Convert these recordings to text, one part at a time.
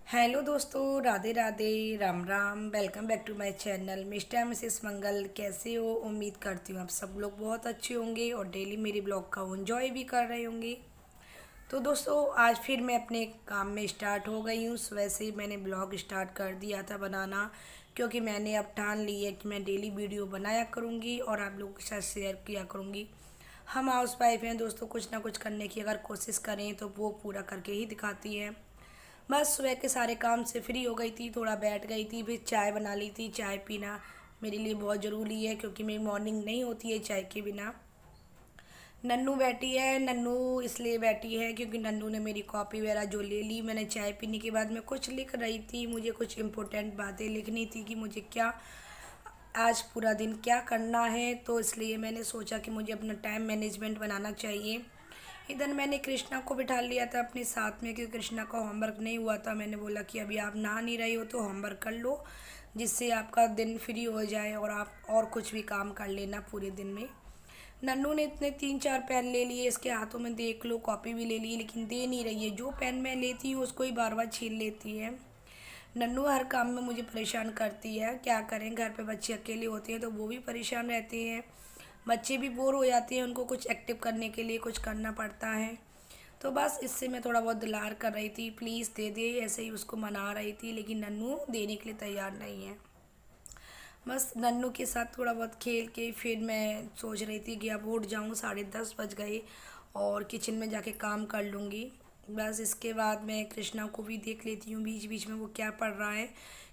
Hello दोस्तों, Radhe Radhe, Ram Ram. Welcome back to my channel mister missus Mangal. कैसे हो? उम्मीद करती हूँ आप सब लोग बहुत अच्छे होंगे और डेली मेरी ब्लॉग का एंजॉय भी कर रहे होंगे। तो दोस्तों, आज फिर मैं अपने काम में स्टार्ट हो गई हूँ। सुबह से ही मैंने ब्लॉग स्टार्ट कर दिया था बनाना, क्योंकि मैंने अब ठान ली है कि मैं डेली वीडियो बनाया करूँगी और आप लोगों के साथ शेयर किया करूँगी। हम हाउस वाइफ हैं दोस्तों, कुछ ना कुछ करने की अगर कोशिश करें तो वो पूरा करके ही दिखाती हैं। बस सुबह के सारे काम से फ्री हो गई थी, थोड़ा बैठ गई थी, फिर चाय बना ली थी। चाय पीना मेरे लिए बहुत ज़रूरी है, क्योंकि मेरी मॉर्निंग नहीं होती है चाय के बिना। नन्नू बैठी है। नन्नू इसलिए बैठी है क्योंकि नन्नू ने मेरी कॉपी वगैरह जो ले ली। मैंने चाय पीने के बाद मैं कुछ लिख रही थी, मुझे कुछ इम्पोर्टेंट बातें लिखनी थी कि मुझे क्या आज पूरा दिन क्या करना है। तो इसलिए मैंने सोचा कि मुझे अपना टाइम मैनेजमेंट बनाना चाहिए। इधर मैंने कृष्णा को बिठा लिया था अपने साथ में, क्योंकि कृष्णा का होमवर्क नहीं हुआ था। मैंने बोला कि अभी आप नहा नहीं रही हो तो होमवर्क कर लो, जिससे आपका दिन फ्री हो जाए और आप और कुछ भी काम कर लेना पूरे दिन में। नन्नू ने इतने 3-4 पेन ले लिए, इसके हाथों में देख लो, कॉपी भी ले ली, लेकिन दे नहीं रही है। जो पेन मैं लेती हूँ उसको ही बार बार छीन लेती है। नन्नू हर काम में मुझे परेशान करती है। क्या करें, घर पे बच्चे अकेले होते हैं तो वो भी परेशान रहते हैं, बच्चे भी बोर हो जाते हैं, उनको कुछ एक्टिव करने के लिए कुछ करना पड़ता है। तो बस इससे मैं थोड़ा बहुत दुलार कर रही थी, प्लीज़ दे दे, ऐसे ही उसको मना रही थी, लेकिन नन्नू देने के लिए तैयार नहीं है। बस नन्नू के साथ थोड़ा बहुत खेल के फिर मैं सोच रही थी कि अब उठ जाऊँ, 10:30 बज गए और किचन में जाके काम कर लूँगी। बस इसके बाद मैं कृष्णा को भी देख लेती हूँ बीच बीच में वो क्या पढ़ रहा है,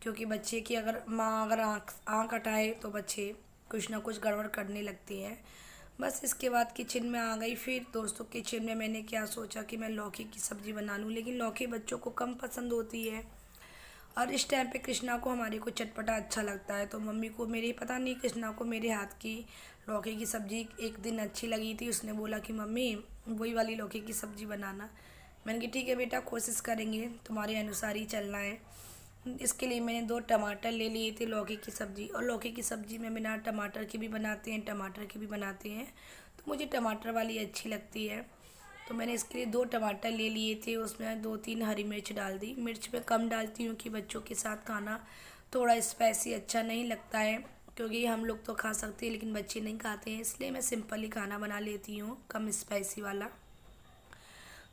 क्योंकि बच्चे की अगर माँ अगर आँख आँख हटाए तो बच्चे कुछ ना कुछ गड़बड़ करने लगती हैं। बस इसके बाद किचन में आ गई। फिर दोस्तों, किचन में मैंने क्या सोचा कि मैं लौकी की सब्ज़ी बना लूँ, लेकिन लौकी बच्चों को कम पसंद होती है और इस टाइम पे कृष्णा को हमारे को चटपटा अच्छा लगता है। तो मम्मी को मेरी पता नहीं, कृष्णा को मेरे हाथ की लौकी की सब्ज़ी एक दिन अच्छी लगी थी। उसने बोला कि मम्मी वही वाली लौकी की सब्ज़ी बनाना। मैंने कहा ठीक है बेटा, कोशिश करेंगे, तुम्हारे अनुसार ही चलना है। इसके लिए मैंने 2 टमाटर ले लिए थे लौकी की सब्ज़ी, और लौकी की सब्ज़ी में बिना टमाटर के भी बनाते हैं, टमाटर के भी बनाते हैं, तो मुझे टमाटर वाली अच्छी लगती है। तो मैंने इसके लिए 2 टमाटर ले लिए थे, उसमें 2-3 हरी मिर्च डाल दी। मिर्च मैं कम डालती हूँ कि बच्चों के साथ खाना थोड़ा स्पाइसी अच्छा नहीं लगता है, क्योंकि हम लोग तो खा सकते हैं लेकिन बच्चे नहीं खाते हैं, इसलिए मैं सिंपल ही खाना बना लेती हूँ, कम स्पाइसी वाला।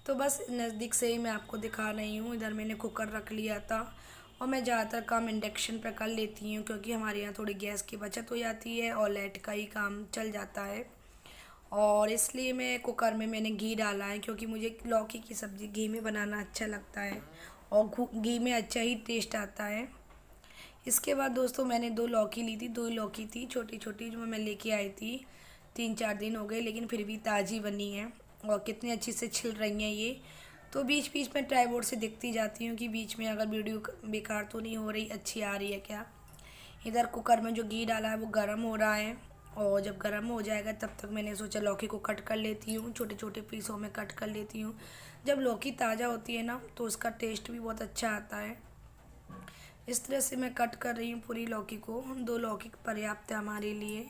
तो बस नज़दीक से ही मैं आपको दिखा रही हूँ। इधर मैंने कुकर रख लिया था, और मैं ज़्यादातर काम इंडक्शन पर कर लेती हूँ, क्योंकि हमारे यहाँ थोड़ी गैस की बचत हो जाती है और लाइट का ही काम चल जाता है। और इसलिए मैं कुकर में मैंने घी डाला है, क्योंकि मुझे लौकी की सब्ज़ी घी में बनाना अच्छा लगता है और घी में अच्छा ही टेस्ट आता है। इसके बाद दोस्तों, मैंने 2 लौकी ली थी, 2 ही लौकी थी छोटी छोटी, जो मैं लेके आई थी। 3-4 दिन हो गए लेकिन फिर भी ताज़ी बनी है और कितनी अच्छी से छिल रही हैं ये। तो बीच बीच में ट्राईबोर्ड से देखती जाती हूँ कि बीच में अगर वीडियो बेकार तो नहीं हो रही, अच्छी आ रही है क्या। इधर कुकर में जो घी डाला है वो गर्म हो रहा है, और जब गर्म हो जाएगा तब तक मैंने सोचा लौकी को कट कर लेती हूँ, छोटे छोटे पीसों में कट कर लेती हूँ। जब लौकी ताज़ा होती है ना तो उसका टेस्ट भी बहुत अच्छा आता है। इस तरह से मैं कट कर रही हूँ पूरी लौकी को। 2 लौकी पर्याप्त है हमारे लिए,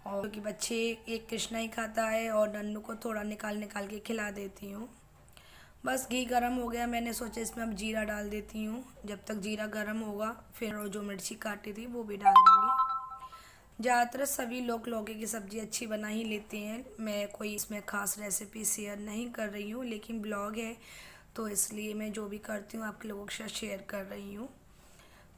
और क्योंकि बच्चे एक कृष्णा ही खाता है और नन्नू को थोड़ा निकाल निकाल के खिला देती हूँ। बस घी गरम हो गया, मैंने सोचा इसमें अब जीरा डाल देती हूँ। जब तक जीरा गरम होगा फिर वो जो मिर्ची काटी थी वो भी डाल दूँगी। ज़्यादातर सभी लोग लौकी की सब्ज़ी अच्छी बना ही लेते हैं। मैं कोई इसमें ख़ास रेसिपी शेयर नहीं कर रही हूँ, लेकिन ब्लॉग है तो इसलिए मैं जो भी करती हूँ आपके लोगों के साथ शेयर कर रही हूँ।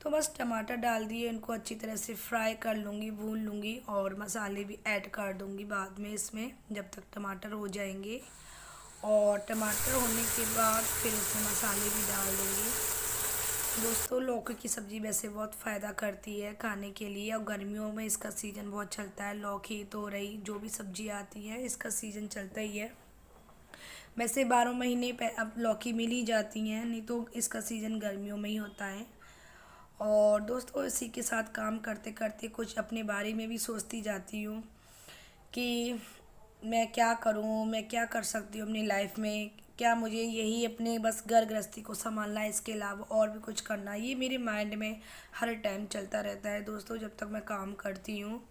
तो बस टमाटर डाल दिए, इनको अच्छी तरह से फ्राई कर लूँगी, भून लूँगी, और मसाले भी ऐड कर दूँगी बाद में इसमें, जब तक टमाटर हो जाएंगे। और टमाटर होने के बाद फिर उसमें मसाले भी डाल दूँगी। दोस्तों, लौकी की सब्ज़ी वैसे बहुत फ़ायदा करती है खाने के लिए, और गर्मियों में इसका सीज़न बहुत चलता है। लौकी, तोरई, जो भी सब्ज़ी आती है इसका सीज़न चलता ही है। वैसे 12 महीने पे अब लौकी मिल ही जाती हैं, नहीं तो इसका सीज़न गर्मियों में ही होता है। और दोस्तों, इसी के साथ काम करते करते कुछ अपने बारे में भी सोचती जाती हूँ कि मैं क्या करूँ, मैं क्या कर सकती हूँ अपनी लाइफ में। क्या मुझे यही अपने बस घर गृहस्थी को संभालना है, इसके अलावा और भी कुछ करना है? ये मेरे माइंड में हर टाइम चलता रहता है दोस्तों, जब तक मैं काम करती हूँ।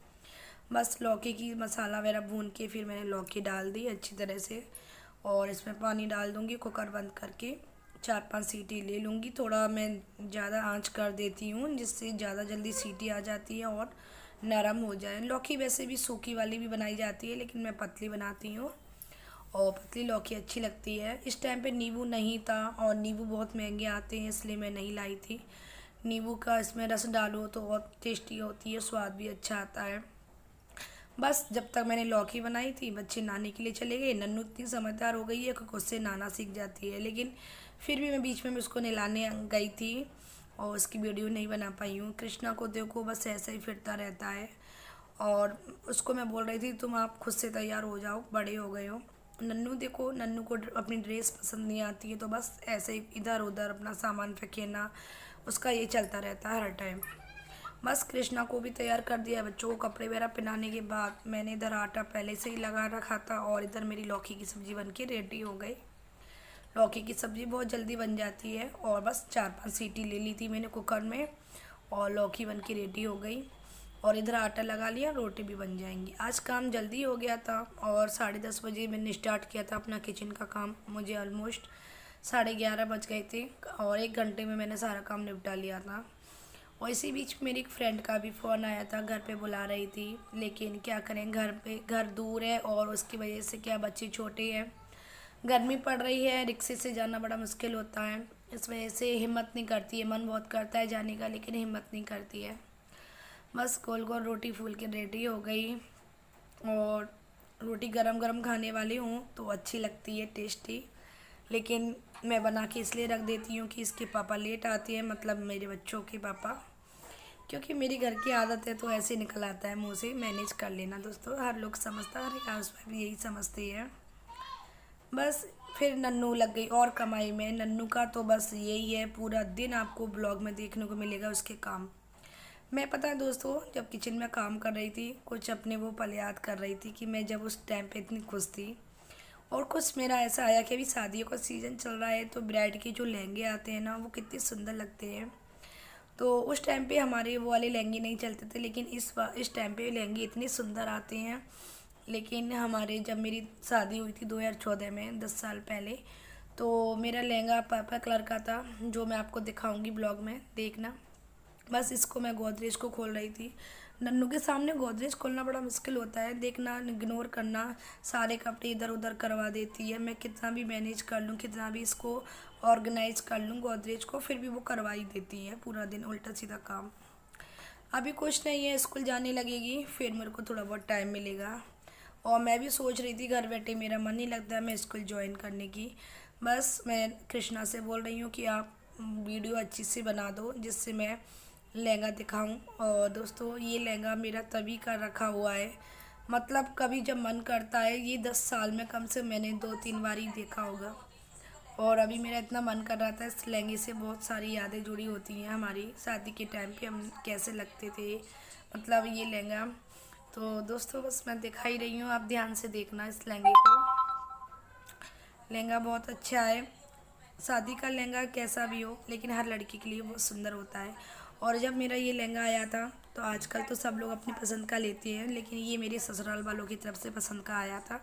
बस लौकी की मसाला वगैरह भून के फिर मैंने लौकी डाल दी अच्छी तरह से, और इसमें पानी डाल दूँगी कुकर बंद करके। 4-5 सीटी ले लूँगी। थोड़ा मैं ज़्यादा आंच कर देती हूँ जिससे ज़्यादा जल्दी सीटी आ जाती है और नरम हो जाए। लौकी वैसे भी सूखी वाली भी बनाई जाती है, लेकिन मैं पतली बनाती हूँ और पतली लौकी अच्छी लगती है। इस टाइम पे नींबू नहीं था और नींबू बहुत महंगे आते हैं, इसलिए मैं नहीं लाई थी। नींबू का इसमें रस डालो तो बहुत टेस्टी होती है, स्वाद भी अच्छा आता है। बस जब तक मैंने लौकी बनाई थी, बच्चे नहाने के लिए चले गए। नन्नू इतनी समझदार हो गई है कि उससे नहाना सीख जाती है, लेकिन फिर भी मैं बीच में उसको नहलाने गई थी और उसकी वीडियो नहीं बना पाई हूँ। कृष्णा को देखो बस ऐसे ही फिरता रहता है और उसको मैं बोल रही थी तुम आप खुद से तैयार हो जाओ, बड़े हो गए हो। नन्नू देखो, नन्नू को अपनी ड्रेस पसंद नहीं आती है तो बस ऐसे ही इधर उधर अपना सामान फेंकेना, उसका ये चलता रहता है हर टाइम। बस कृष्णा को भी तैयार कर दिया। बच्चों को कपड़े वगैरह पहनाने के बाद मैंने इधर आटा पहले से ही लगा रखा था और इधर मेरी लौकी की सब्ज़ी बन के रेडी हो गई। लौकी की सब्ज़ी बहुत जल्दी बन जाती है और बस 4-5 सीटी ले ली थी मैंने कुकर में और लौकी बन के रेडी हो गई। और इधर आटा लगा लिया, रोटी भी बन जाएंगी। आज काम जल्दी हो गया था और 10:30 बजे मैंने स्टार्ट किया था अपना किचन का काम। मुझे ऑलमोस्ट 11:30 बज गए थे और 1 घंटे में मैंने सारा काम निपटा लिया था। और इसी बीच मेरी एक फ्रेंड का भी फ़ोन आया था, घर पे बुला रही थी, लेकिन क्या करें, घर दूर है और उसकी वजह से क्या बच्चे छोटे हैं, गर्मी पड़ रही है, रिक्शे से जाना बड़ा मुश्किल होता है। इस वजह से हिम्मत नहीं करती है, मन बहुत करता है जाने का लेकिन हिम्मत नहीं करती है। बस गोल गोल रोटी फूल के रेडी हो गई और रोटी गरम गरम खाने वाली हूँ तो अच्छी लगती है, टेस्टी। लेकिन मैं बना के इसलिए रख देती हूँ कि इसके पापा लेट आते हैं, मतलब मेरे बच्चों के पापा, क्योंकि मेरी घर की आदत है तो ऐसे निकल आता है मुँह से, मैनेज कर लेना दोस्तों। हर लोग समझता है, हर एक हाउस वाइफ यही समझती है। बस फिर नन्नू लग गई और कमाई में। नन्नू का तो बस यही है, पूरा दिन आपको ब्लॉग में देखने को मिलेगा उसके काम। मैं पता है दोस्तों, जब किचन में काम कर रही थी कुछ अपने वो पल याद कर रही थी कि मैं जब उस टाइम पे इतनी खुश थी। और कुछ मेरा ऐसा आया कि अभी शादियों का सीज़न चल रहा है तो ब्राइड के जो लहंगे आते हैं ना, वो कितने सुंदर लगते हैं। तो उस टाइम पे हमारे वो वाले लहंगे नहीं चलते थे, लेकिन इस टाइम पे लहंगे इतने सुंदर आते हैं। लेकिन हमारे जब मेरी शादी हुई थी 2014 में, 10 साल पहले, तो मेरा लहंगा पर्पल कलर का था, जो मैं आपको दिखाऊंगी ब्लॉग में, देखना। बस इसको मैं गोदरेज को खोल रही थी। नन्नू के सामने गोदरेज खोलना बड़ा मुश्किल होता है, देखना, इग्नोर करना, सारे कपड़े इधर उधर करवा देती है। मैं कितना भी मैनेज कर लूँ, कितना भी इसको ऑर्गेनाइज कर लूँ गोदरेज को, फिर भी वो करवा ही देती है पूरा दिन उल्टा सीधा काम। अभी कुछ नहीं है, स्कूल जाने लगेगी फिर मेरे को थोड़ा बहुत टाइम मिलेगा। और मैं भी सोच रही थी, घर बैठे मेरा मन नहीं लगता मैं स्कूल ज्वाइन करने की। बस मैं कृष्णा से बोल रही हूँ कि आप वीडियो अच्छी सी बना दो जिससे मैं लहंगा दिखाऊं। और दोस्तों ये लहंगा मेरा तभी का रखा हुआ है, मतलब कभी जब मन करता है, ये 10 साल में कम से मैंने 2-3 बार ही देखा होगा। और अभी मेरा इतना मन कर रहा था, इस लहंगे से बहुत सारी यादें जुड़ी होती हैं हमारी शादी के टाइम पे हम कैसे लगते थे, मतलब ये लहंगा। तो दोस्तों बस मैं दिखा ही रही हूँ, आप ध्यान से देखना इस लहंगे को। लहंगा बहुत अच्छा है, शादी का लहंगा कैसा भी हो लेकिन हर लड़की के लिए बहुत सुंदर होता है। और जब मेरा ये लहंगा आया था, तो आजकल तो सब लोग अपनी पसंद का लेते हैं, लेकिन ये मेरे ससुराल वालों की तरफ से पसंद का आया था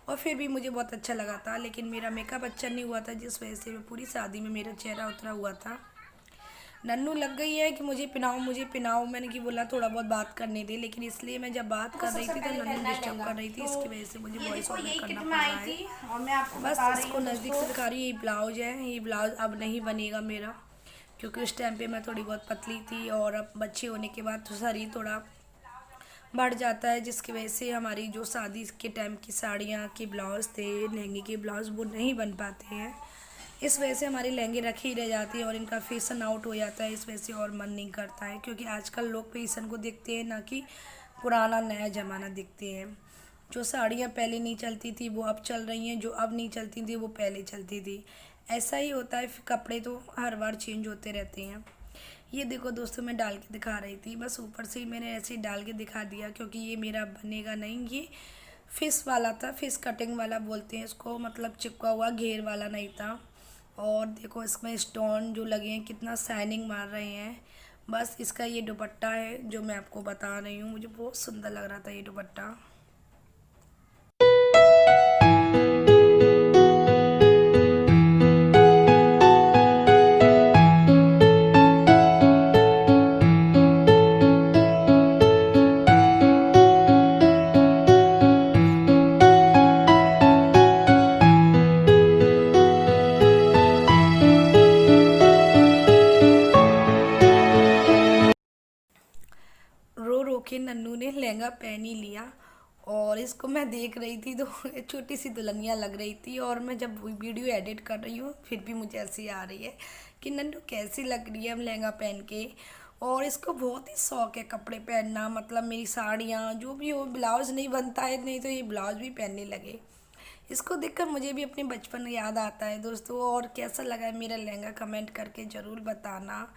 और फिर भी मुझे बहुत अच्छा लगा था। लेकिन मेरा मेकअप अच्छा नहीं हुआ था, जिस वजह से पूरी शादी में मेरा चेहरा उतरा हुआ था। नन्नू लग गई है कि मुझे पिनाओ मुझे पिनाओ, मैंने कि बोला थोड़ा बहुत बात करने दे, लेकिन इसलिए मैं जब बात कर रही थी तो नन्नू डिस्टर्ब कर रही थी, इसकी वजह से मुझे वॉइस ओवर करना पड़ रहा है। और मैं आपको बस बता रही इसको हूँ नज़दीक से दिखा रही है। ये ब्लाउज है, ये ब्लाउज अब नहीं बनेगा मेरा, क्योंकि उस टाइम पे मैं थोड़ी बहुत पतली थी और अब बच्चे होने के बाद तो शरीर थोड़ा बढ़ जाता है, जिसकी वजह से हमारी जो शादी के टाइम की साड़ियाँ के ब्लाउज़ थे, लहंगे के ब्लाउज़, वो नहीं बन पाते हैं। इस वजह से हमारी लहंगे रखी ही रह जाती है और इनका फैशन आउट हो जाता है, इस वजह से और मन नहीं करता है, क्योंकि आजकल लोग फैशन को देखते हैं, ना कि पुराना नया ज़माना देखते हैं। जो साड़ियाँ पहले नहीं चलती थी वो अब चल रही हैं, जो अब नहीं चलती थी वो पहले चलती थी। ऐसा ही होता है, कपड़े तो हर बार चेंज होते रहते हैं। ये देखो दोस्तों, मैं डाल के दिखा रही थी, बस ऊपर से ही मैंने ऐसे ही डाल के दिखा दिया, क्योंकि ये मेरा बनेगा नहीं। ये फिश वाला था, फिश कटिंग वाला बोलते हैं इसको, मतलब चिपका हुआ घेर वाला नहीं था। और देखो इसमें स्टोन जो लगे हैं कितना शाइनिंग मार रहे हैं। बस इसका ये दुपट्टा है जो मैं आपको बता रही हूँ, मुझे बहुत सुंदर लग रहा था ये दुपट्टा। कि नन्नू ने लहंगा पहन ही लिया। और इसको मैं देख रही थी तो छोटी सी दुल्हनिया लग रही थी, और मैं जब वीडियो एडिट कर रही हूँ फिर भी मुझे ऐसी आ रही है कि नन्नू कैसी लग रही है हम लहंगा पहन के। और इसको बहुत ही शौक है कपड़े पहनना, मतलब मेरी साड़ियाँ जो भी हो, ब्लाउज़ नहीं बनता है नहीं तो ये ब्लाउज़ भी पहनने लगे। इसको देखकर मुझे भी अपने बचपन याद आता है दोस्तों। और कैसा लगा है मेरा लहंगा कमेंट करके ज़रूर बताना।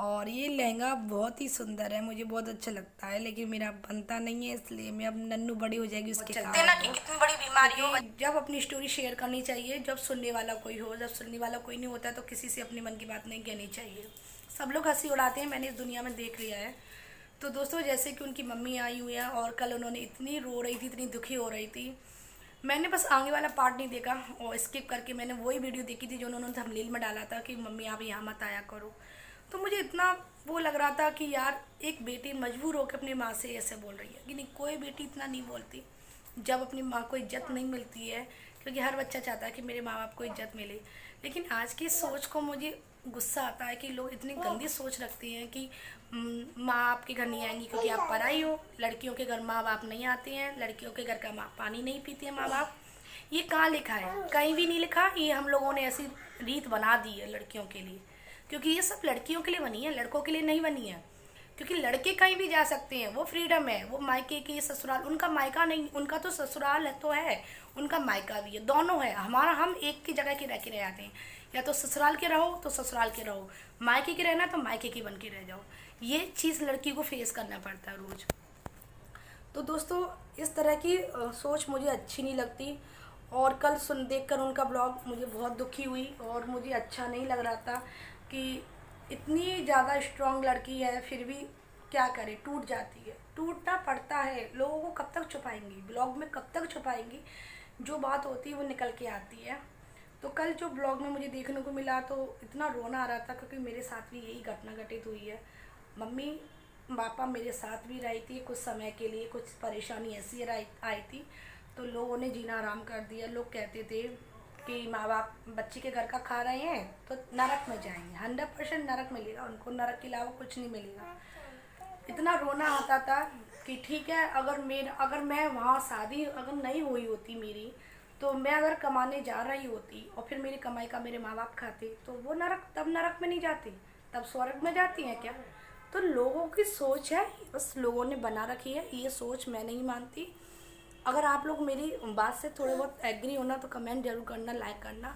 और ये लहंगा बहुत ही सुंदर है, मुझे बहुत अच्छा लगता है, लेकिन मेरा बनता नहीं है, इसलिए मैं अब नन्नू बड़ी हो जाएगी उसके चलते ना कि कितनी बड़ी बीमारी हो। जब अपनी स्टोरी शेयर करनी चाहिए जब सुनने वाला कोई हो, जब सुनने वाला कोई नहीं होता तो किसी से अपने मन की बात नहीं कहनी चाहिए। सब लोग हंसी उड़ाते हैं, मैंने इस दुनिया में देख लिया है। तो दोस्तों जैसे कि उनकी मम्मी आई हुई है और कल उन्होंने इतनी रो रही थी, इतनी दुखी हो रही थी। मैंने बस आगे वाला पार्ट नहीं देखा और स्किप करके मैंने वही वीडियो देखी थी जो उन्होंने थंबनेल में डाला था कि मम्मी आप यहाँ मत आया करो। तो मुझे इतना वो लग रहा था कि यार एक बेटी मजबूर होकर अपनी माँ से ऐसे बोल रही है कि नहीं, कोई बेटी इतना नहीं बोलती जब अपनी माँ को इज्जत नहीं मिलती है, क्योंकि हर बच्चा चाहता है कि मेरे माँ बाप को इज्जत मिले। लेकिन आज की सोच को मुझे गुस्सा आता है कि लोग इतनी गंदी सोच रखते हैं कि माँ आपके घर नहीं आएंगी क्योंकि आप पराई हो। लड़कियों के घर माँ बाप नहीं आते हैं, लड़कियों के घर का माँ पानी नहीं पीते हैं माँ बाप। ये कहाँ लिखा है? कहीं भी नहीं लिखा। ये हम लोगों ने ऐसी रीत बना दी है लड़कियों के लिए, क्योंकि ये सब लड़कियों के लिए बनी है, लड़कों के लिए नहीं बनी है। क्योंकि लड़के कहीं भी जा सकते हैं, वो फ्रीडम है। वो मायके की ससुराल, उनका मायका नहीं, उनका तो ससुराल है तो है, उनका मायका भी है, दोनों है। हमारा हम एक की जगह के रह के रह जाते हैं, या तो ससुराल के रहो तो ससुराल के रहो, मायके के रहना तो मायके की बन के रह जाओ। ये चीज़ लड़की को फेस करना पड़ता है रोज़। तो दोस्तों इस तरह की सोच मुझे अच्छी नहीं लगती। और कल देखकर उनका ब्लॉग मुझे बहुत दुखी हुई और मुझे अच्छा नहीं लग रहा था कि इतनी ज़्यादा स्ट्रांग लड़की है फिर भी क्या करे, टूट जाती है। टूटना पड़ता है, लोगों को कब तक छुपाएंगी, ब्लॉग में कब तक छुपाएंगी। जो बात होती है वो निकल के आती है। तो कल जो ब्लॉग में मुझे देखने को मिला तो इतना रोना आ रहा था, क्योंकि मेरे साथ भी यही घटना घटित हुई है। मम्मी पापा मेरे साथ भी रही थी कुछ समय के लिए, कुछ परेशानी ऐसी आई थी तो लोगों ने जीना आराम कर दिया। लोग कहते थे कि माँ बाप बच्चे के घर का खा रहे हैं तो नरक में जाएंगे, 100% नरक मिलेगा उनको, नरक के अलावा कुछ नहीं मिलेगा। इतना रोना आता था कि ठीक है, अगर मैं वहाँ शादी अगर नहीं हुई होती मेरी, तो मैं अगर कमाने जा रही होती और फिर मेरी कमाई का मेरे माँ बाप खाते तो वो नरक, तब नरक में नहीं जाती, तब स्वर्ग में जाती हैं क्या? तो लोगों की सोच है, बस लोगों ने बना रखी है, ये सोच मैं नहीं मानती। अगर आप लोग मेरी बात से थोड़े बहुत एग्री होना तो कमेंट जरूर करना, लाइक करना,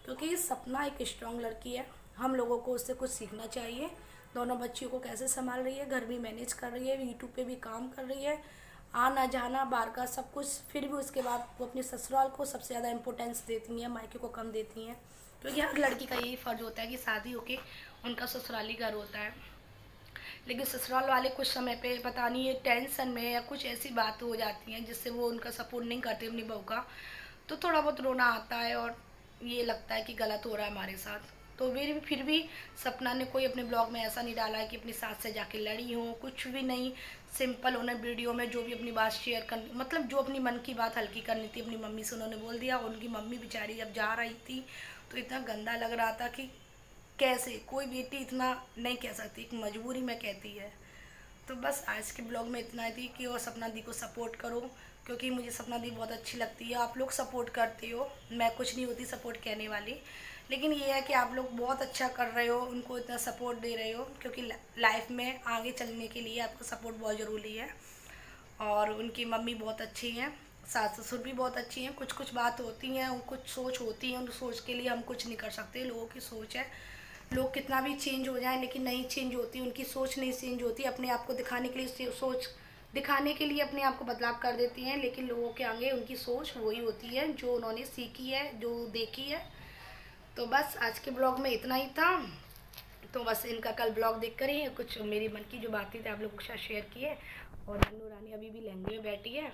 क्योंकि सपना एक स्ट्रांग लड़की है, हम लोगों को उससे कुछ सीखना चाहिए। दोनों बच्चियों को कैसे संभाल रही है, घर भी मैनेज कर रही है, यूट्यूब पे भी काम कर रही है, आना जाना बाहर का सब कुछ, फिर भी उसके बाद वो अपने ससुराल को सबसे ज़्यादा इम्पोर्टेंस देती हैं, मायके को कम देती हैं। क्योंकि हर लड़की का यही फ़र्ज़ होता है कि शादी होके उनका ससुराली घर होता है। लेकिन ससुराल वाले कुछ समय पे पता नहीं ये टेंशन में या कुछ ऐसी बात हो जाती हैं जिससे वो उनका सपोर्ट नहीं करते अपनी बहू का, तो थोड़ा बहुत रोना आता है और ये लगता है कि गलत हो रहा है हमारे साथ। तो फिर भी सपना ने कोई अपने ब्लॉग में ऐसा नहीं डाला है कि अपनी सास से जाके लड़ी हो, कुछ भी नहीं। सिंपल उन्हें वीडियो में जो भी अपनी बात शेयर करनी, मतलब जो अपनी मन की बात हल्की करनी थी अपनी मम्मी से उन्होंने बोल दिया। उनकी मम्मी बेचारी जब जा रही थी तो इतना गंदा लग रहा था कि कैसे कोई बेटी इतना नहीं कह सकती, एक मजबूरी में कहती है। तो बस आज के ब्लॉग में इतना ही थी कि और सपना दी को सपोर्ट करो, क्योंकि मुझे सपना दी बहुत अच्छी लगती है। आप लोग सपोर्ट करते हो, मैं कुछ नहीं होती सपोर्ट कहने वाली, लेकिन ये है कि आप लोग बहुत अच्छा कर रहे हो, उनको इतना सपोर्ट दे रहे हो, क्योंकि लाइफ में आगे चलने के लिए आपका सपोर्ट बहुत ज़रूरी है। और उनकी मम्मी बहुत अच्छी हैं, सास ससुर भी बहुत अच्छी हैं। कुछ कुछ बात होती हैं, कुछ सोच होती है, उन सोच के लिए हम कुछ नहीं कर सकते, लोगों की सोच है। लोग कितना भी चेंज हो जाए लेकिन नहीं चेंज होती, उनकी सोच नहीं चेंज होती। अपने आप को दिखाने के लिए सोच दिखाने के लिए अपने आप को बदलाव कर देती हैं, लेकिन लोगों के आगे उनकी सोच वही होती है जो उन्होंने सीखी है, जो देखी है। तो बस आज के ब्लॉग में इतना ही था। तो बस इनका कल ब्लॉग देख कर ही कुछ मेरी मन की जो बातें थी आप लोगों के साथ शेयर किए। और नन्नू रानी अभी भी लहंगे में बैठी है।